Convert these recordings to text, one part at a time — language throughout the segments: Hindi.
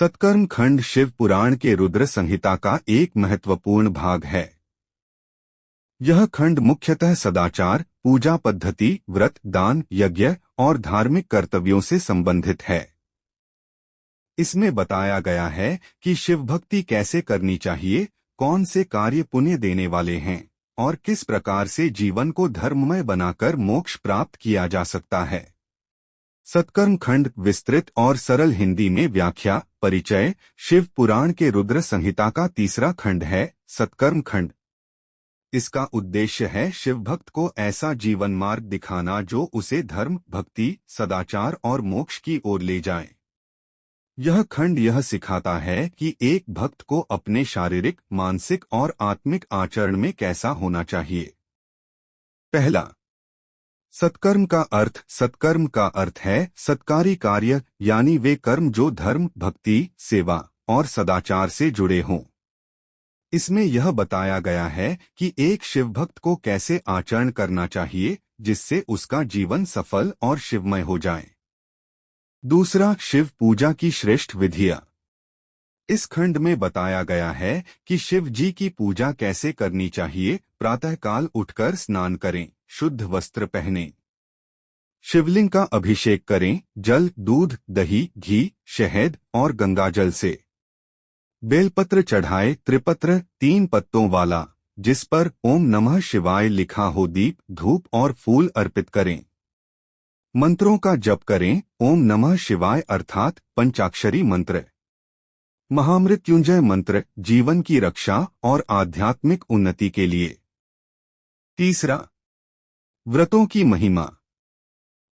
सत्कर्म खंड शिव पुराण के रुद्र संहिता का एक महत्वपूर्ण भाग है। यह खंड मुख्यतः सदाचार, पूजा पद्धति, व्रत, दान, यज्ञ और धार्मिक कर्तव्यों से संबंधित है। इसमें बताया गया है कि शिव भक्ति कैसे करनी चाहिए, कौन से कार्य पुण्य देने वाले हैं और किस प्रकार से जीवन को धर्ममय बनाकर मोक्ष प्राप्त किया जा सकता है। सत्कर्म खंड विस्तृत और सरल हिंदी में व्याख्या परिचय शिव पुराण के रुद्र संहिता का तीसरा खंड है, सत्कर्म खंड। इसका उद्देश्य है शिव भक्त को ऐसा जीवन मार्ग दिखाना जो उसे धर्म, भक्ति, सदाचार और मोक्ष की ओर ले जाए। यह खंड यह सिखाता है कि एक भक्त को अपने शारीरिक, मानसिक और आत्मिक आचरण में कैसा होना चाहिए। पहला, सत्कर्म का अर्थ। सत्कर्म का अर्थ है सत्कारी कार्य, यानी वे कर्म जो धर्म, भक्ति, सेवा और सदाचार से जुड़े हों। इसमें यह बताया गया है कि एक शिव भक्त को कैसे आचरण करना चाहिए जिससे उसका जीवन सफल और शिवमय हो जाए। दूसरा, शिव पूजा की श्रेष्ठ विधियां। इस खंड में बताया गया है कि शिव जी की पूजा कैसे करनी चाहिए। प्रातःकाल उठकर स्नान करें, शुद्ध वस्त्र पहनें, शिवलिंग का अभिषेक करें, जल, दूध, दही, घी, शहद और गंगाजल से। बेलपत्र चढ़ाए, त्रिपत्र 3 पत्तों वाला, जिस पर ओम नमः शिवाय लिखा हो, दीप, धूप और फूल अर्पित करें। मंत्रों का जप करें, ओम नमः शिवाय अर्थात पंचाक्षरी मंत्र, महामृत्युंजय मंत्र, जीवन की रक्षा और आध्यात्मिक उन्नति के लिए। तीसरा, व्रतों की महिमा।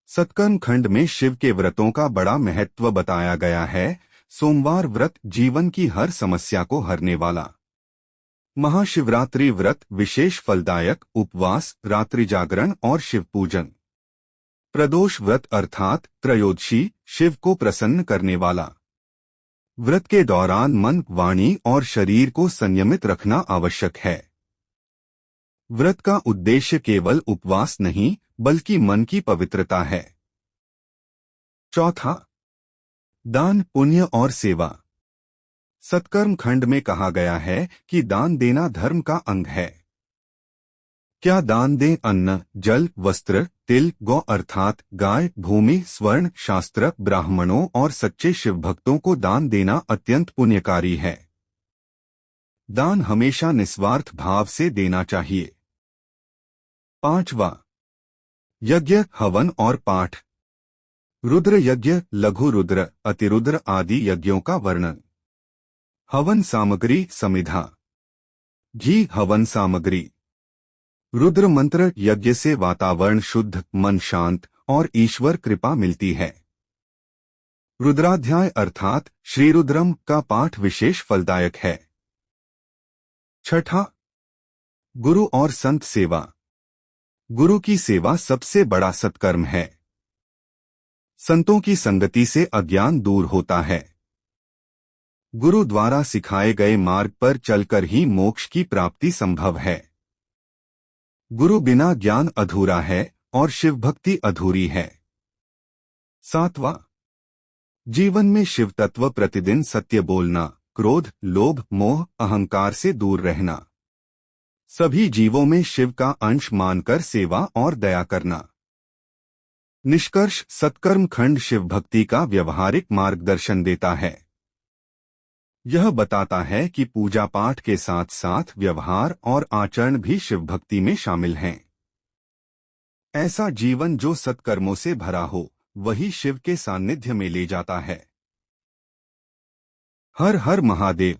सत्कर्म खंड में शिव के व्रतों का बड़ा महत्व बताया गया है। सोमवार व्रत जीवन की हर समस्या को हरने वाला। महाशिवरात्रि व्रत विशेष फलदायक, उपवास, रात्रि जागरण और शिव पूजन। प्रदोष व्रत अर्थात त्रयोदशी, शिव को प्रसन्न करने वाला। व्रत के दौरान मन, वाणी और शरीर को संयमित रखना आवश्यक है। व्रत का उद्देश्य केवल उपवास नहीं बल्कि मन की पवित्रता है। चौथा, दान, पुण्य और सेवा। सत्कर्म खंड में कहा गया है कि दान देना धर्म का अंग है। क्या दान दें? अन्न, जल, वस्त्र, तिल, गौ अर्थात गाय, भूमि, स्वर्ण, शास्त्र, ब्राह्मणों और सच्चे शिव भक्तों को दान देना अत्यंत पुण्यकारी है। दान हमेशा निस्वार्थ भाव से देना चाहिए। पांचवा, यज्ञ, हवन और पाठ। रुद्र यज्ञ, लघु रुद्र, अतिरुद्र आदि यज्ञों का वर्णन। हवन सामग्री, समिधा, घी हवन सामग्री। रुद्र मंत्र, यज्ञ से वातावरण शुद्ध, मन शांत और ईश्वर कृपा मिलती है। रुद्राध्याय अर्थात श्री रुद्रम का पाठ विशेष फलदायक है। छठा, गुरु और संत सेवा। गुरु की सेवा सबसे बड़ा सत्कर्म है। संतों की संगति से अज्ञान दूर होता है। गुरु द्वारा सिखाए गए मार्ग पर चलकर ही मोक्ष की प्राप्ति संभव है। गुरु बिना ज्ञान अधूरा है और शिव भक्ति अधूरी है। सातवां, जीवन में शिव तत्व प्रतिदिन सत्य बोलना, क्रोध, लोभ, मोह, अहंकार से दूर रहना, सभी जीवों में शिव का अंश मानकर सेवा और दया करना। निष्कर्ष, सत्कर्म खंड शिव भक्ति का व्यवहारिक मार्गदर्शन देता है। यह बताता है कि पूजा पाठ के साथ साथ व्यवहार और आचरण भी शिव भक्ति में शामिल हैं। ऐसा जीवन जो सत्कर्मों से भरा हो वही शिव के सान्निध्य में ले जाता है। हर हर महादेव।